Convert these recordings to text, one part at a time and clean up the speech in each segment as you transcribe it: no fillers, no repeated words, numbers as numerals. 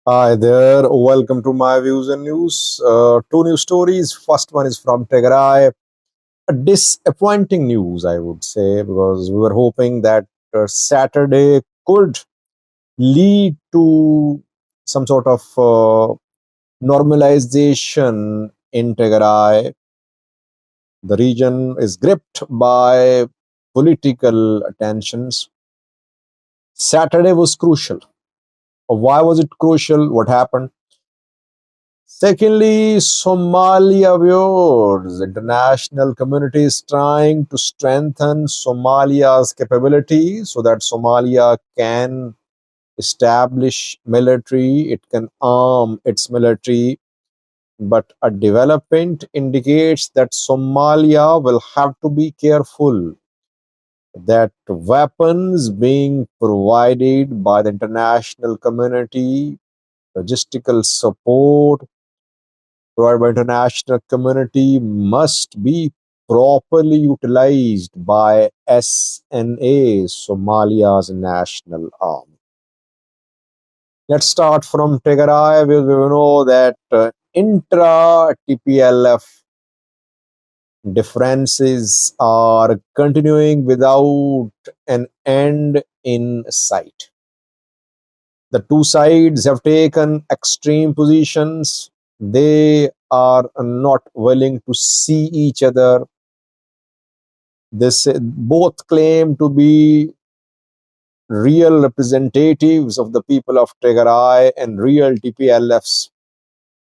Hi there, welcome to my views and news. Two news stories. First one is from Tigray. A disappointing news, I would say, because we were hoping that Saturday could lead to some sort of normalization in Tigray. The region is gripped by political tensions. Saturday was crucial. Why was it crucial? What happened? Secondly, Somalia viewers. International community is trying to strengthen Somalia's capability so that Somalia can establish military, it can arm its military. But a development indicates that Somalia will have to be careful that weapons being provided by the international community, logistical support provided by international community must be properly utilized by SNA, Somalia's national army. Let's start from Tigray. We know that intra TPLF differences are continuing without an end in sight. The two sides have taken extreme positions. They are not willing to see each other. This both claim to be real representatives of the people of Tigray and real TPLFs.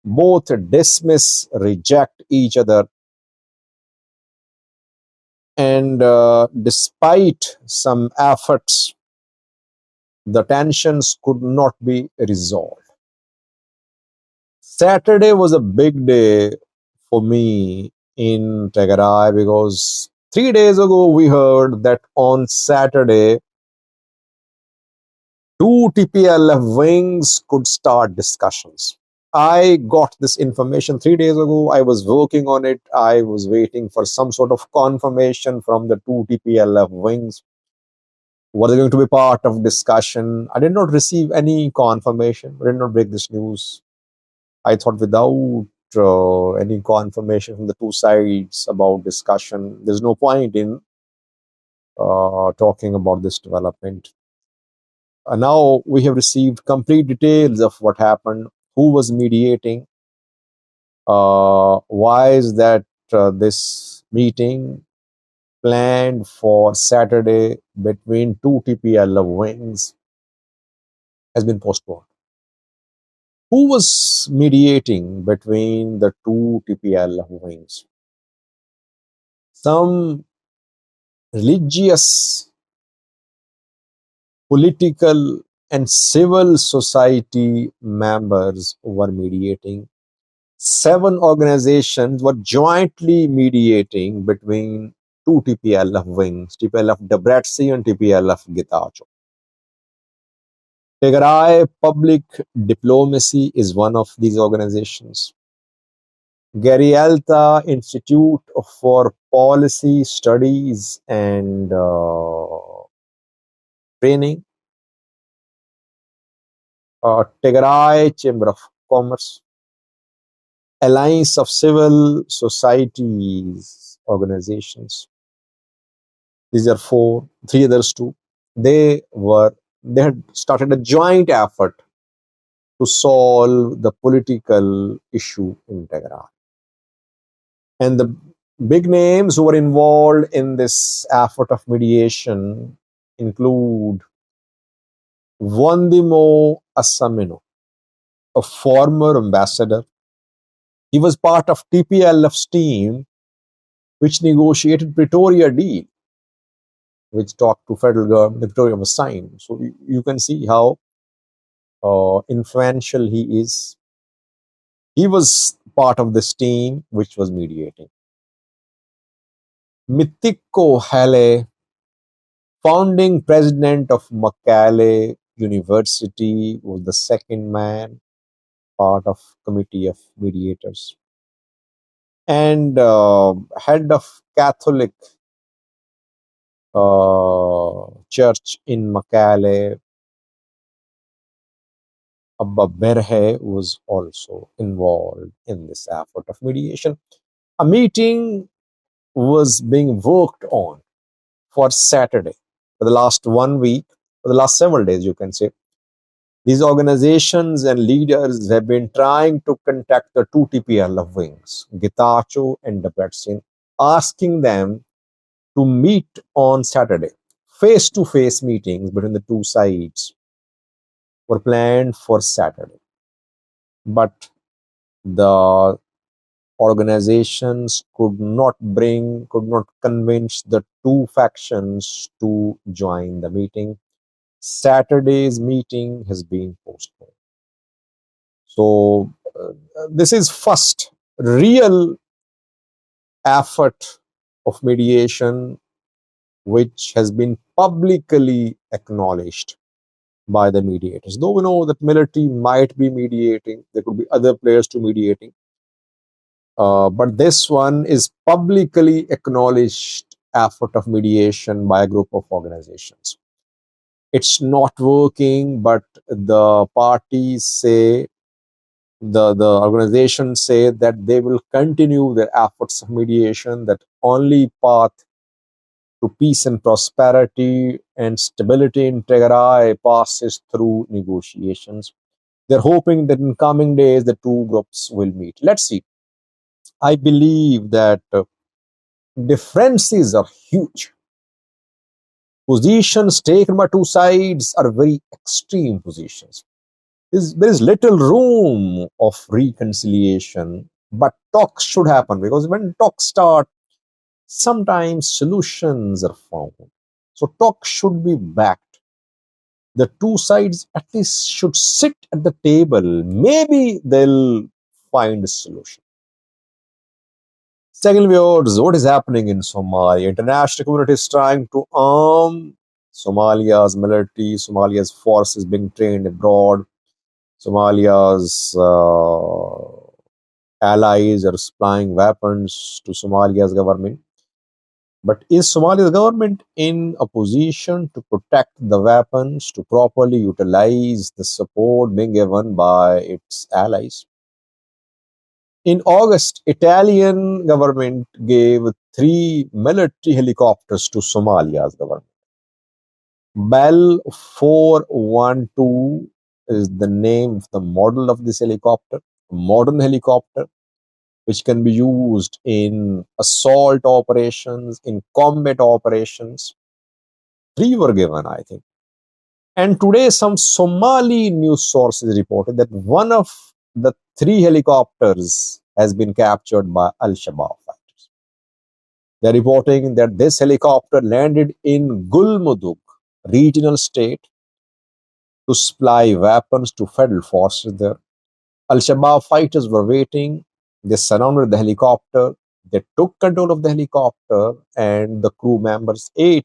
Both dismiss, reject each other, and despite some efforts, the tensions could not be resolved. Saturday was a big day for me in Tigray because 3 days ago we heard that on Saturday, two TPLF wings could start discussions. I got this information 3 days ago. I was working on it. I was waiting for some sort of confirmation from the two TPLF wings. Were they going to be part of discussion? I did not receive any confirmation. I did not break this news. I thought without any confirmation from the two sides about discussion, there's no point in talking about this development. Now we have received complete details of what happened, who was mediating, why is that this meeting planned for Saturday between two TPLF wings has been postponed. Who was mediating between the two TPLF wings? Some religious, political, and civil society members were mediating. 7 organizations were jointly mediating between two TPLF wings, TPLF Debrecen and TPLF Getachew. Tigray Public Diplomacy is one of these organizations. Garialta Institute for Policy Studies and Training, Tigray Chamber of Commerce, Alliance of Civil Societies organizations. These are four, three others too. They had started a joint effort to solve the political issue in Tigray. And the big names who were involved in this effort of mediation include Wandimo Assamino, a former ambassador. He was part of TPLF's team which negotiated Pretoria deal, which talked to federal government. The Pretoria was signed. So you can see how influential he is. He was part of this team which was mediating. Mitiko Hale, founding president of Makale University, was the second man, part of committee of mediators. And head of Catholic church in Makale, Abba Berhe was also involved in this effort of mediation. A meeting was being worked on for Saturday for the last 1 week, for the last several days, you can say. These organizations and leaders have been trying to contact the two TPLF wings, Getachew and Debrecen, asking them to meet on Saturday. Face to face meetings between the two sides were planned for Saturday. But the organizations could not convince the two factions to join the meeting. Saturday's meeting has been postponed. So this is first real effort of mediation which has been publicly acknowledged by the mediators. Though we know that military might be mediating, there could be other players to mediating, but this one is publicly acknowledged effort of mediation by a group of organizations. It's not working, but the parties say, the organizations say that they will continue their efforts of mediation, that only path to peace and prosperity and stability in Tigray passes through negotiations. They're hoping that in coming days the two groups will meet. Let's see. I believe that differences are huge. Positions taken by two sides are very extreme positions. There is little room of reconciliation, but talks should happen, because when talks start, sometimes solutions are found. So talks should be backed. The two sides at least should sit at the table. Maybe they'll find a solution. Second, viewers, what is happening in Somalia? International community is trying to arm Somalia's military. Somalia's forces being trained abroad. Somalia's allies are supplying weapons to Somalia's government. But is Somalia's government in a position to protect the weapons, to properly utilize the support being given by its allies? In August, Italian government gave 3 military helicopters to Somalia's government. Bell 412 is the name of the model of this helicopter, a modern helicopter which can be used in assault operations, in combat operations. 3 were given, I think. And today, some Somali news sources reported that one of the 3 helicopters has been captured by Al Shabaab fighters. They're reporting that this helicopter landed in Gulmudug regional state to supply weapons to federal forces there. Al Shabaab fighters were waiting. They surrounded the helicopter. They took control of the helicopter, and the crew members, 8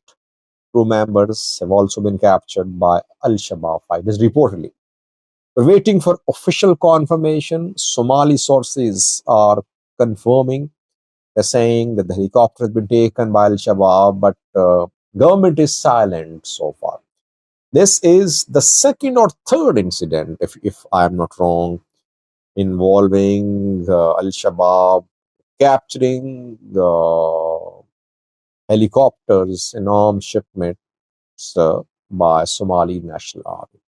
crew members, have also been captured by Al Shabaab fighters, reportedly. We're waiting for official confirmation. Somali sources are confirming. They're saying that the helicopter has been taken by Al Shabaab, but government is silent so far. This is the second or third incident, if I'm not wrong, involving Al Shabaab capturing the helicopters in armed shipments by Somali National Army.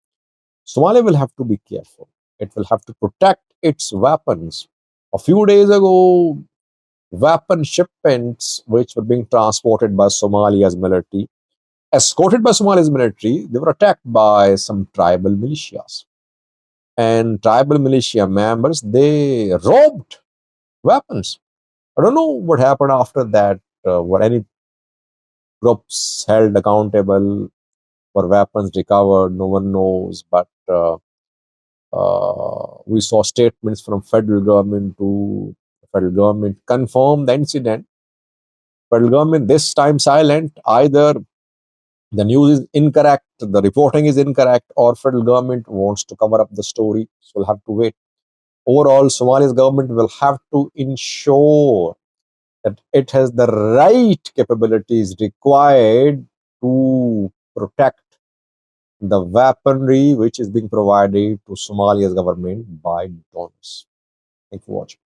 Somalia will have to be careful. It will have to protect its weapons. A few days ago, weapon shipments which were being transported by Somalia's military, escorted by Somalia's military, they were attacked by some tribal militias. And tribal militia members, they robbed weapons. I don't know what happened after that. Were any groups held accountable for weapons recovered? No one knows. But we saw statements from federal government to federal government confirm the incident. Federal government this time silent. Either the news is incorrect, the reporting is incorrect, or federal government wants to cover up the story. So we'll have to wait. Overall, Somalia's government will have to ensure that it has the right capabilities required to protect the weaponry which is being provided to Somalia's government by donors. Thank you for watching.